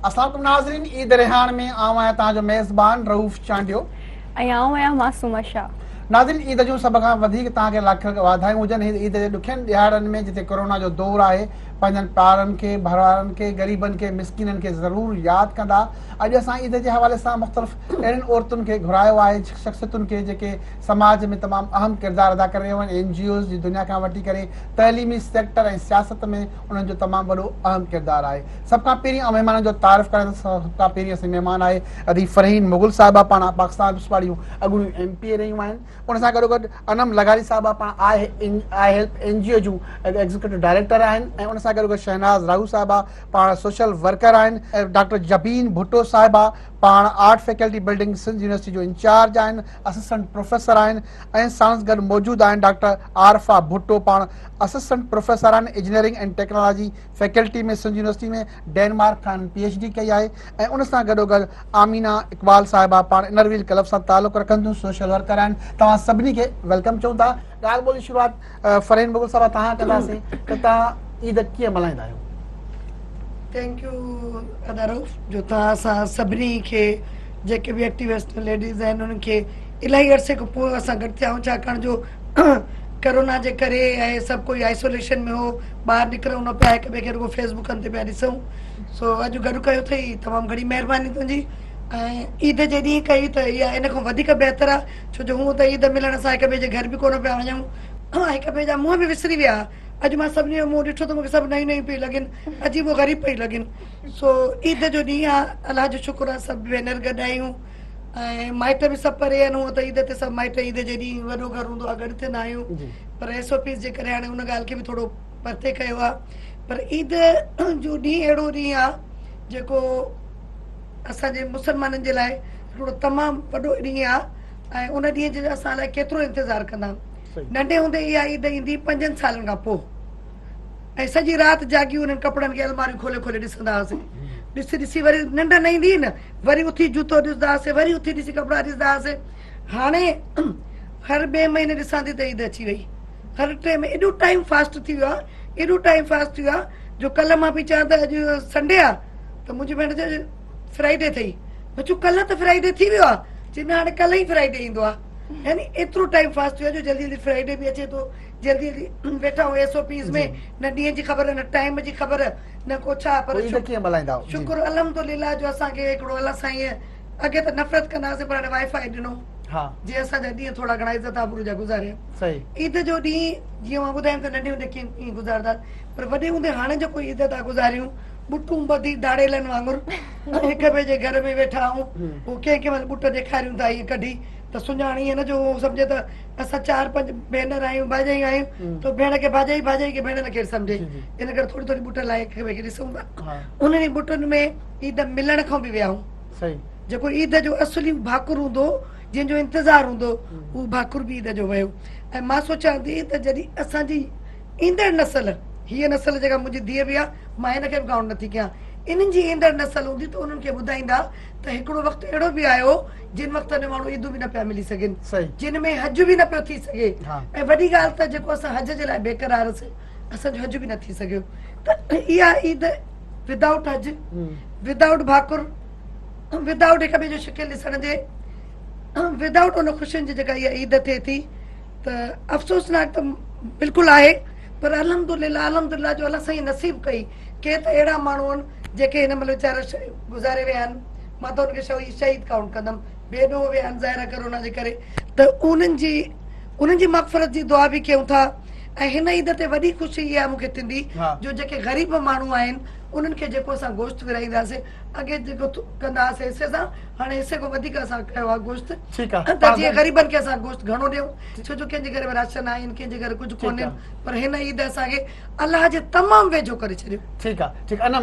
अस्सलाम नाज़रीन, ईद रेहान में आऊं आहियां तव्हांजो मेज़बान रऊफ़ चांडियो ऐं आऊं आहियां मासूमा शाह। नाज़रीन, ईद जूं सभ खां वधीक तव्हांखे लख वाधायूं हुजनि। ईद जे ॾुखियनि ॾियारनि में जिते कोरोना जो दौरु आहे, पंहिंजनि प्यारनि खे, भरवारनि खे, ग़रीबनि खे, मिसकिननि खे ज़रूरु यादि कंदा। अॼु असां ईद जे हवाले सां मुख़्तलिफ़ अहिड़ियुनि औरतुनि खे घुरायो आहे, शख़्सियतुनि खे जेके समाज में तमामु अहम किरदारु अदा करे रहियूं आहिनि। NGOs जी दुनिया खां वठी करे तइलीमी सेक्टर ऐं सियासत में उन्हनि जो तमामु वॾो अहम किरदारु आहे। सभ खां पहिरीं महिमाननि जो तारीफ़ करण सभ खां पहिरीं असां महिमान आहे अदी फ़रहीन मुग़ल साहिबा, पाण पाकिस्तान वारियूं अॻूणियूं MP रहियूं आहिनि। उन सां गॾोगॾु अनम लगारी साहिबा पाण आई हेल्प NGO जूं एग्जीक्यूटिव डायरेक्टर आहिनि ऐं उन सां गॾोगॾु शहनाज़ राहू साहिबा पाण सोशल वर्कर आहिनि। डॉक्टर जबीन भुट्टो साहिबा पाण art faculty building Sindh university जो इंचार्ज आहिनि, असिस्टेंट प्रोफेसर आहिनि ऐं सां गॾु मौजूदु आहिनि डॉक्टर आरफा भुट्टो, पाण असिस्टेंट प्रोफेसर आहिनि इंजीनियरिंग एंड टेक्नोलॉजी फैकल्टी में सिंध यूनिवर्सिटी में, डेनमार्क खां PhD कई आहे। ऐं उन सां गॾोगॾु आमीना इकबाल साहिबा पाण इनरव्हील क्लब सां तालुक़ु रखंदियूं सोशल वर्कर आहिनि। तव्हां सभिनी खे वेलकम चऊं था। ॻाल्हि ॿोली शुरूआति फ़रहीन मुग़ल साहिबा तव्हां कंदासीं त तव्हां ईद कीअं मल्हाईंदा आहियो? थैंक यू अदारूफ़ जो तव्हां असां सभिनी खे जेके बि एक्टिविस्ट लेडीज़ आहिनि उन्हनि खे इलाही अरसे खां पोइ असां गॾु थिया आहियूं, छाकाणि जो करोना जे करे ऐं सभु कोई आइसोलेशन में हो, ॿाहिरि निकिरूं न पिया, हिक ॿिए खे रुॻो फेसबुकनि ते पिया ॾिसूं। सो अॼु गॾु कयो अथई, तमामु घणी महिरबानी तुंहिंजी। ऐं ईद जे ॾींहुं कई त इहा इन खां वधीक बहितर आहे, छो जो हूअं त ईद मिलण सां हिक ॿिए जे घर बि कोन पिया वञूं, हिक ॿिए जा मुंहं बि विसरी विया। अॼु मां सभिनी जो मुंहुं ॾिठो त मूंखे सभु नयूं नयूं पई लॻनि, अजीबो ग़रीब पई लॻनि। सो ईद जो ॾींहुं आहे, अलाह जो शुक्र आहे, सभु भेनर गॾु आहियूं ऐं माइट बि सभु परे आहिनि। हूअं त ईद ते सभु माइट ईद जे ॾींहुं वॾो घरु हूंदो आहे, गॾु थींदा आहियूं, पर SOPs जे करे हाणे उन ॻाल्हि खे बि थोरो परते कयो आहे। पर ईद जो ॾींहुं अहिड़ो ॾींहुं आहे जेको असांजे मुस्लमाननि जे लाइ हिकिड़ो तमामु वॾो ॾींहुं आहे ऐं उन ॾींहं जो असां लाइ केतिरो इंतज़ारु कंदा आहियूं। नंढे हूंदे इहा ईद ईंदी 5 सालनि खां पोइ ऐं सॼी राति जागी उन्हनि कपिड़नि खे अलमारियूं खोले खोले ॾिसंदा हुआसीं। ॾिसी ॾिसी वरी निंड न ईंदी हुई न, वरी उथी जूतो ॾिसंदा हुआसीं, वरी उथी ॾिसी कपिड़ा ॾिसंदा हुआसीं। हाणे हर ॿिए महीने ॾिसां थी त ईद अची वई, हर टे में एॾो टाइम फास्ट थी वियो आहे, एॾो टाइम फास्ट थी वियो आहे जो कल्ह मां पई चवां त अॼु संडे आहे त मुंहिंजी भेण चयो फ्राइडे अथई, मां चयो कल्ह त फ्राइडे थी वियो आहे, चई न हाणे कल्ह ई फ्राइडे ईंदो आहे। यानी एतिरो टाइम फास्ट थी वियो आहे जो जल्दी जल्दी फ्राइडे बि अचे थो, जल्दी जल्दी वेठा आहियूं SOPs में, न ॾींहं जी ख़बर, न टाइम जी ख़बर, न को छा। पर शुक्र अल्हम्दुलिल्लाह जो असांखे हिकिड़ो अलाह साईं अॻे त नफ़रत कंदासीं पर हाणे वाईफाई ॾिनो, जीअं असांजा ॾींहं थोरा घणा इज़त आबरू जा गुज़ारिया। ईद जो ॾींहुं जीअं मां ॿुधायमि त नंढे हूंदे कीअं गुज़ारंदा, पर वॾे हूंदे हाणे जेको ईद था गुज़ारियूं बुटूं ॿधी दाड़ेलनि वांगुरु हिक ॿिए जे घर में वेठा आहियूं, पोइ कंहिं कंहिं महिल बुट ॾेखारियूं था ईअं कढी त सुञाणी ईअं न जो सम्झे त असां 4-5 भेनर आहियूं, भाॼाई आहियूं, त भेण खे भाॼाई खे भेण न केरु सम्झे, इन करे थोरी थोरी बुट लाइ हिक ॿिए खे ॾिसूं था। उन्हनि बुटनि में ईद मिलण खां बि वियाऊं, जेको ईद जो असली भाकुर हूंदो, जंहिंजो इंतज़ारु हूंदो, उहो भाकुर बि ईद जो वियो। ऐं मां सोचां थी त जॾहिं असांजी ईंदड़ नसल, हीअ नसल जेका मुंहिंजी धीअ बि आहे, मां हिन खे बि काउंट नथी कयां, इन्हनि जी ईंदड़ नसल हूंदी त उन्हनि खे ॿुधाईंदा त हिकिड़ो वक़्तु अहिड़ो बि आयो जिन वक़्त में माण्हू ईदूं बि न पिया मिली सघनि, जिन में हज बि न पियो थी सघे। ऐं वॾी ॻाल्हि त जेको असां हज जे लाइ बेक़रारसीं, असांजो हज बि न थी सघियो, त इहा ईद विदाउट हज, विदाउट भाकुर, विदाउट हिक ॿिए जो शिकिल ॾिसण जे, विदाउट उन ख़ुशियुनि जी जेका इहा ईद थिए थी, त अफ़सोसनाक त बिल्कुलु आहे। पर अल्हम्दुलिल्लाह जो अलाह साईं नसीब कई, के त अहिड़ा माण्हू आहिनि जेके हिन महिल वीचारा गुज़ारे विया आहिनि, मां त उनखे शहीद काउंट कंदमि, बेॾो विया आहिनि ज़ाहिर करोना जे करे, त उन्हनि जी मग़फ़रत जी दुआ बि कयूं था। ऐं हिन ईद ते वॾी ख़ुशी इहा मूंखे थींदी जो जेके ग़रीब माण्हू आहिनि उन्हनि खे जेको असां गोश्त विराईंदासीं, अॻे जेको कंदा हुआसीं हिसे सां, हाणे हिसे खां वधीक असां कयो आहे गोश्त, त जीअं ग़रीबनि खे असां गोश्त घणो ॾियूं, छो जो कंहिंजे घर में राशन आहिनि, कंहिंजे घर कुझु कोन्हे, पर हिन ईद असांखे अलाह जे तमामु वेझो करे छॾियो। ठीकु आहे, ठीकु आहे।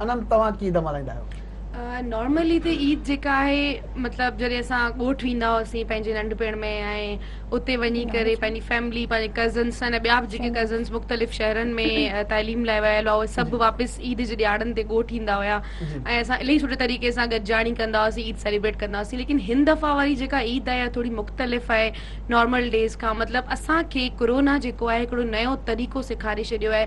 अनम तव्हां कीअं ईद मल्हाईंदा आहियो? नॉर्मली त ईद जेका आहे मतिलबु जॾहिं असां ॻोठु वेंदा हुआसीं पंहिंजे नंढपिण में ऐं उते वञी करे पंहिंजी फैमिली पंहिंजे कज़न्स अने ॿिया बि जेके कज़न्स मुख़्तलिफ़ शहरनि में तालीम लाइ वियल हुआ उहे सभु वापसि ईद जे ॾियारनि ते ॻोठु ईंदा हुया ऐं असां इलाही सुठे तरीक़े सां गॾिजाणी कंदा हुआसीं ईद सेलिब्रेट कंदा हुआसीं लेकिन हिन दफ़ा वारी जेका ईद आहे थोड़ी मुख़्तलिफ़ आहे नॉर्मल डेज़ खां मतिलबु असांखे कोरोना जेको आहे हिकिड़ो नयो तरीक़ो सेखारे छॾियो आहे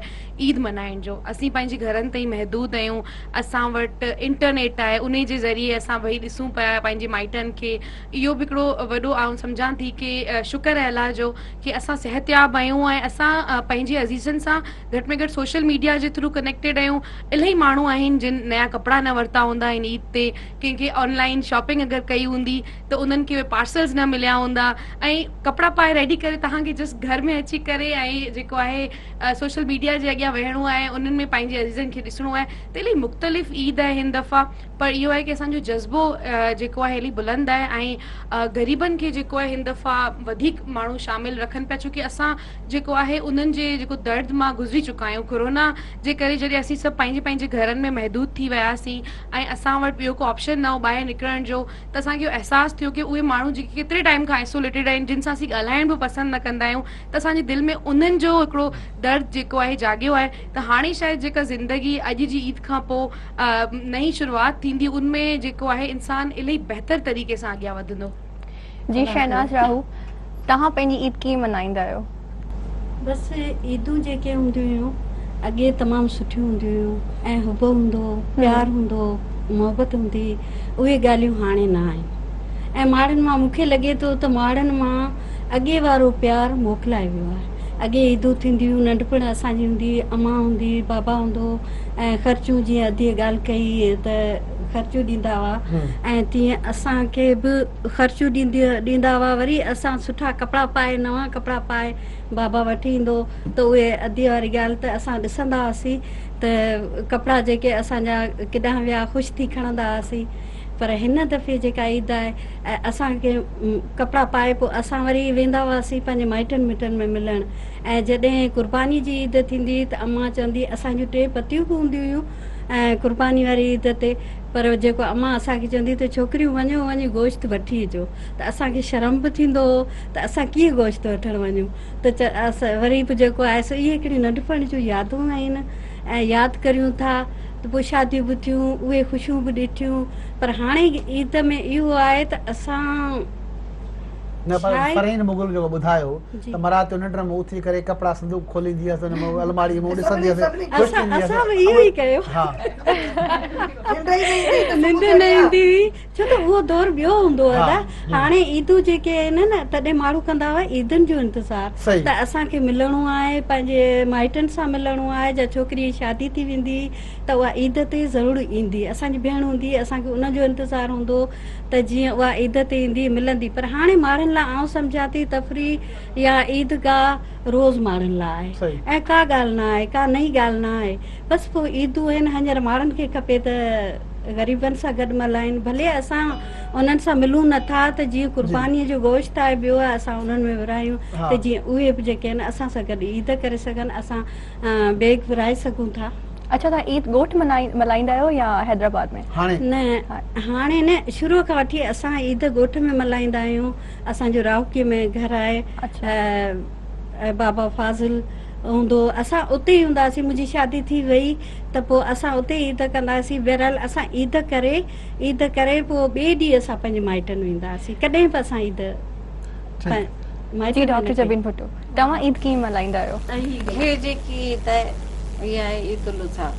ईद मल्हाइण जो असीं पंहिंजे घरनि ताईं महदूद आहियूं असां वटि इंटरनेट आहे उन जे ज़रिए असां भई ॾिसूं पिया पंहिंजे माइटनि खे इहो बि हिकिड़ो वॾो आउं सम्झां थी की शुक्र आहे अलाह जो की असां सिहतयाब आहियूं ऐं असां पंहिंजे अज़ीज़नि सां घटि में घटि सोशल मीडिया जे थ्रू कनेक्टेड आहियूं इलाही माण्हू आहिनि जिन नया कपिड़ा न वरिता हूंदा आहिनि ईद ते कंहिंखे ऑनलाइन शॉपिंग अगरि कई हूंदी त उन्हनि खे पार्सल्स न मिलिया हूंदा ऐं कपिड़ा पाए रेडी करे तव्हांखे जस्ट घर में अची करे ऐं जेको आहे सोशल मीडिया जे अॻियां वेहणो आहे उन्हनि में पंहिंजे अज़ीज़नि खे ॾिसणो आहे त इलाही मुख़्तलिफ़ ईद आहे हिन दफ़ा पर इहो आहे की असांजो जज़्बो जेको आहे इलाही बुलंद आहे ऐं ग़रीबनि खे जेको आहे हिन दफ़ा वधीक माण्हू शामिलु रखनि पिया छोकी असां जेको आहे उन्हनि जे जेको दर्द मां गुज़री चुका आहियूं कोरोना जे करे जॾहिं असीं सभु पंहिंजे पंहिंजे घरनि में महदूद थी वियासीं ऐं असां वटि ॿियो को ऑप्शन न हो ॿाहिरि निकिरण जो त असांखे इहो अहसासु थियो की उहे माण्हू जेके केतिरे टाइम खां आइसोलेटेड आहिनि जिन सां असीं ॻाल्हाइण बि पसंदि न कंदा आहियूं त असांजे दिलि में उन्हनि जो हिकिड़ो दर्द जेको आहे जाॻियो आहे त हाणे शायदि जेका ज़िंदगी अॼु जी ईद खां पोइ नई शुरूआति थींदी उनमें जेको आहे इंसान इलाही बहितर तरीक़े सां अॻियां वधंदो जी शहनाज राहू तव्हां पंहिंजी ईद कीअं मल्हाईंदा आहियो बसि ईदूं जेके हूंदियूं हुयूं अॻे तमामु सुठियूं हूंदियूं हुयूं ऐं हुब हूंदो प्यारु हूंदो मोहबत हूंदी उहे ॻाल्हियूं हाणे न आहिनि ऐं माण्हुनि मां मूंखे लॻे थो त माण्हुनि मां अॻे वारो प्यारु मोकिलाए वियो आहे अॻे ईदूं थींदियूं नंढपण असांजी हूंदी अम्मा हूंदी बाबा हूंदो ऐं ख़र्चूं जीअं अधी ॻाल्हि कई त ख़र्चूं ॾींदा हुआ ऐं तीअं असांखे बि ख़र्चूं ॾींदा हुआ वरी असां सुठा कपिड़ा पाए नवां कपिड़ा पाए बाबा वठी ईंदो त उहे अधी वारी ॻाल्हि त असां ॾिसंदा हुआसीं त कपिड़ा जेके असांजा केॾांहुं विया ख़ुशि थी खणंदा हुआसीं पर हिन दफ़े जेका ईद आहे ऐं असांखे कपिड़ा पाए पोइ असां वरी वेंदा हुआसीं पंहिंजे माइटनि मिटनि में मिलणु ऐं जॾहिं क़ुर्बानी जी ईद थींदी त अम्मा चवंदी असांजूं 3 पतियूं बि हूंदियूं हुयूं ऐं क़ुर्बानी वारी ईद ते पर जेको अम्मा असांखे चवंदी त छोकिरियूं वञी गोश्त वठी अचो त असांखे शर्म बि थींदो हो त असां कीअं गोश्त वठणु वञूं त वरी बि जेको आहे सो इहे हिकिड़ी नंढपण जूं यादूं आहिनि ऐं यादि करियूं था त पोइ शादियूं बि थियूं उहे ख़ुशियूं बि ॾिठियूं पर हाणे ईद में इहो आहे त असां न पर फरहीन मुगल जो ॿुधायो त मरात जो निंड में उथी करे कपिड़ा संदूक खोलींदी हुअसि हुन में अलमारी में ॾिसंदी हुअसि असां बि इहो ई कयो निंड न ईंदी हुई छो त उहो दौर ॿियो हूंदो आहे हाणे ईदूं जेके आहिनि न तॾहिं माण्हू कंदा हुआ ईदुनि जो इंतज़ारु त असांखे मिलणो आहे पंहिंजे माइटनि सां मिलणो आहे या छोकिरी जी शादी थी वेंदी त उहा ईद ते ज़रूरु ईंदी असांजी भेण हूंदी असांखे उनजो इंतज़ारु हूंदो त जीअं उहा ईद ते ईंदी मिलंदी पर हाणे माण्हुनि लाइ आउं सम्झां थी तफ़री या ईदगाह रोज़ माण्हुनि लाइ आहे ऐं का ॻाल्हि न आहे का नई ॻाल्हि न आहे बसि पोइ ईदूं आहिनि हींअर माण्हुनि खे खपे त ग़रीबनि सां गॾु मल्हाइनि भले असां उन्हनि सां मिलूं नथा त जीअं क़ुर्बानीअ जो गोश्त आहे ॿियो आहे असां उन्हनि में विरायूं त जीअं उहे बि जेके आहिनि असां सां गॾु ईद करे सघनि असां बेग विराए सघूं था अच्छा तव्हां ईद ॻोठ मल्हाईंदा आहियो या हैदराबाद में हाणे न शुरूअ खां वठी असां ईद ॻोठ में मल्हाईंदा आहियूं असांजो राउकीअ में घरु आहे बाबा फाज़िल हूंदो असां उते ई हूंदासीं मुंहिंजी शादी थी वई त पोइ असां उते ईद कंदासीं बहरहाल असां ईद करे पोइ ॿिए ॾींहुं असां पंहिंजे माइटनि वेंदासीं कॾहिं बि असां ईद डॉक्टर जबीन भुट्टो तव्हां ईद कीअं मल्हाईंदा आहियो जेकी ईद इहा आहे ईद उल अज़हा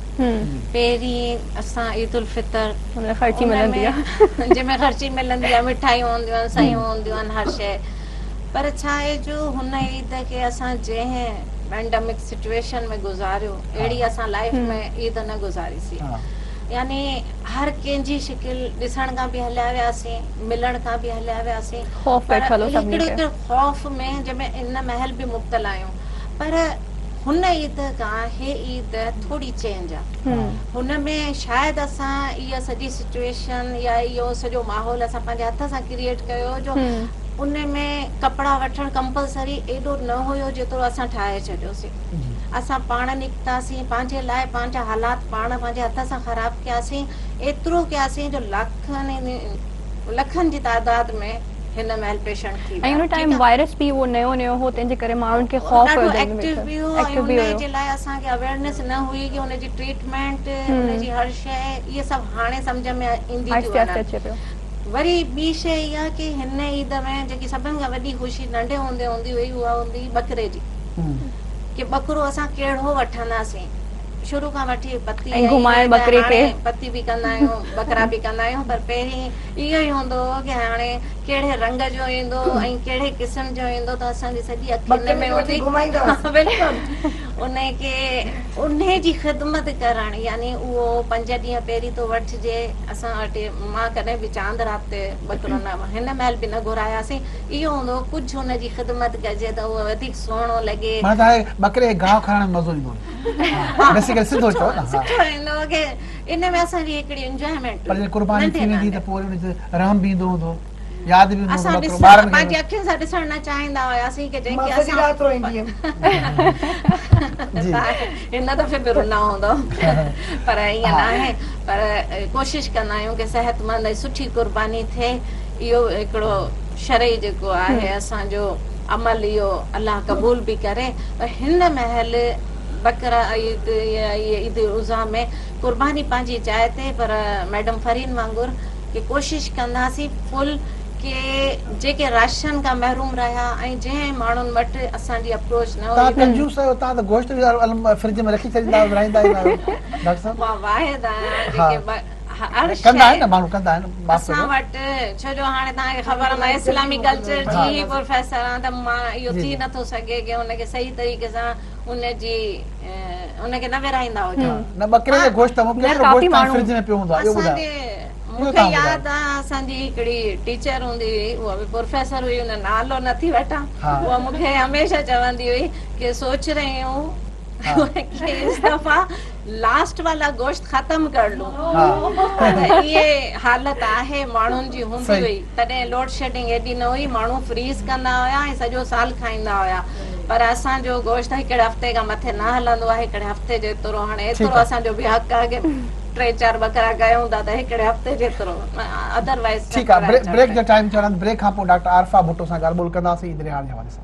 पहिरीं असां ईद उल फितर ख़र्ची मिलंदी आहे जंहिंमें ख़र्ची मिलंदी आहे मिठाइयूं हूंदियूं आहिनि सयूं हूंदियूं आहिनि हर शइ पर छा आहे जो हुन ईद खे असां जंहिं पैंडेमिक सिचुएशन में गुज़ारियो अहिड़ी असां लाइफ में ईद न गुज़ारीसीं यानी हर कंहिंजी शिकिल ॾिसण खां बि हलिया वियासीं मिलण खां बि हलिया वियासीं हिकिड़ो ख़ौफ़ में जंहिंमें इन महल बि मुब्तल आहियूं पर हुन ईद खां हे ईद थोड़ी चेंज आहे हुन में शायदि असां इहा सॼी सिचुएशन या इहो सॼो माहौल असां पंहिंजे हथ सां क्रिएट कयो जो उन में कपिड़ा वठणु कंपलसरी एॾो न हुयो जेतिरो असां ठाहे छॾियोसीं। असां पाण निकितासीं, पंहिंजे लाइ पंहिंजा हालात पाण पंहिंजे हथ सां ख़राबु कयासीं, एतिरो कयासीं जो लखनि जी तादाद में हिन महिल पेशेंट थी ऐं हुन टाइम वायरस बि उहो नयो नयो हो, तंहिंजे करे माण्हुनि खे ख़ौफ़ ॾाढो हुयो, एक्टिव बि हुयो, ऐं हुनजे लाइ असांखे अवेयरनेस न हुई कि हुनजी ट्रीटमेंट, हुनजी हर शइ, इहे सभु हाणे सम्झ में ईंदी थियूं वञनि। अचे पियो। वरी ॿी शइ इहा कि हिन ईद में जेकी सभिनि खां वॾी ख़ुशी नंढे हूंदे हूंदी हुई उहा हूंदी बकरे जी, कि बकरो असां कहिड़ो वठंदासीं। शुरू खां वठी पती घुमाइण बकरे खे, पती बि कंदा आहियूं, बकरा बि कंदा आहियूं, पर पहिरीं इहो ई हूंदो हो कि हाणे कहिड़े रंग जो ईंदो ऐं कहिड़े क़िस्म जो ईंदो त असांजी सॼी अखियुनि में हूंदी। उनखे उन जी ख़िदमत करणु, यानी उहो 5 ॾींहं पहिरीं तो वठिजे। असां वटि मां कॾहिं बि चांद राति ते बकरो न, हिन महिल बि न घुरायासीं। इहो हूंदो कुझु हुनजी ख़िदमत कजे त उहो वधीक सुहिणो लॻे। बकरे गांव खाइण में मज़ो ईंदो बेसिकली सिधो चओ न। सुठो ईंदो कि इन में असांजी हिकिड़ी एंजॉयमेंट। पर कुर्बानी थी वेंदी त पोइ उन रहम बि ईंदो हूंदो, यादि बि असां हूंदो ॿारनि पंहिंजी खे। अखियुनि सां ॾिसण न चाहींदा हुआसीं कि जेके मां सॼी राति रोईंदी हुयमि। हिन दफ़े बि रुना हूंदो, पर ईअं न आहे। पर कोशिशि कंदा आहियूं कि सेहतमंद ऐं सुठी कुर्बानी थिए। इहो हिकिड़ो शरई जेको आहे असांजो अमल, इहो अलाह क़बूल बि करे। पर हिन महिल बकरा ईद उज़ा में कुर्बानी पंहिंजी जाइ ते, पर मैडम फरीन वांगुरु कि कोशिशि कंदासीं फुल कि जेके राशन खां महरूम रहिया ऐं जंहिं माण्हुनि वटि असांजी अप्रोच न तव्हां हुई। कंजूस आहियो, तव्हां त गोश्त बि फ्रिज में रखी छॾींदा आहियो, विराईंदा आहियो डॉक्टर साहब। मां वाहिद आहियां जेके हर कंदा आहिनि न माण्हू, कंदा आहिनि असां वटि। छो जो हाणे तव्हांखे ख़बर आहे मां इस्लामी कल्चर जी प्रोफेसर आहियां, त मां इहो थी नथो सघे कि हुनखे सही तरीक़े सां उनखे न विराईंदा हुजो। न बकरे जो गोश्त फ्रिज में पियो हूंदो आहे। मूंखे यादि आहे असांजी हिकिड़ी टीचर हूंदी हुई, उहा बि प्रोफेसर हुई, हुन नालो नथी वठां, उहा मूंखे हमेशह चवंदी हुई कि सोच रही हूं कि इस दफ़ा लास्ट वाला गोश्त खत्म कर लूं। ये हालत आहे माण्हुनि जी हूंदी हुई। तॾहिं लोड शेडिंग एॾी न हुई, माण्हू फ्रीज़ कंदा हुया ऐं सॼो साल खाईंदा हुया। पर असांजो गोश्त हिकिड़े हफ़्ते खां मथे न हलंदो आहे, हिकिड़े हफ़्ते जेतिरो। हाणे एतिरो असांजो बि हक़ आहे कि 3-4 बकरा कयूं था त हिकिड़े हफ़्ते जेतिरो, अदरवाइज़। ठीकु आहे, ब्रेक जो टाइम चलंदो, ब्रेक खां पोइ डॉक्टर आरफा भुट्टो सां ॻाल्हि ॿोल कंदासीं ईद जे हवाले सां।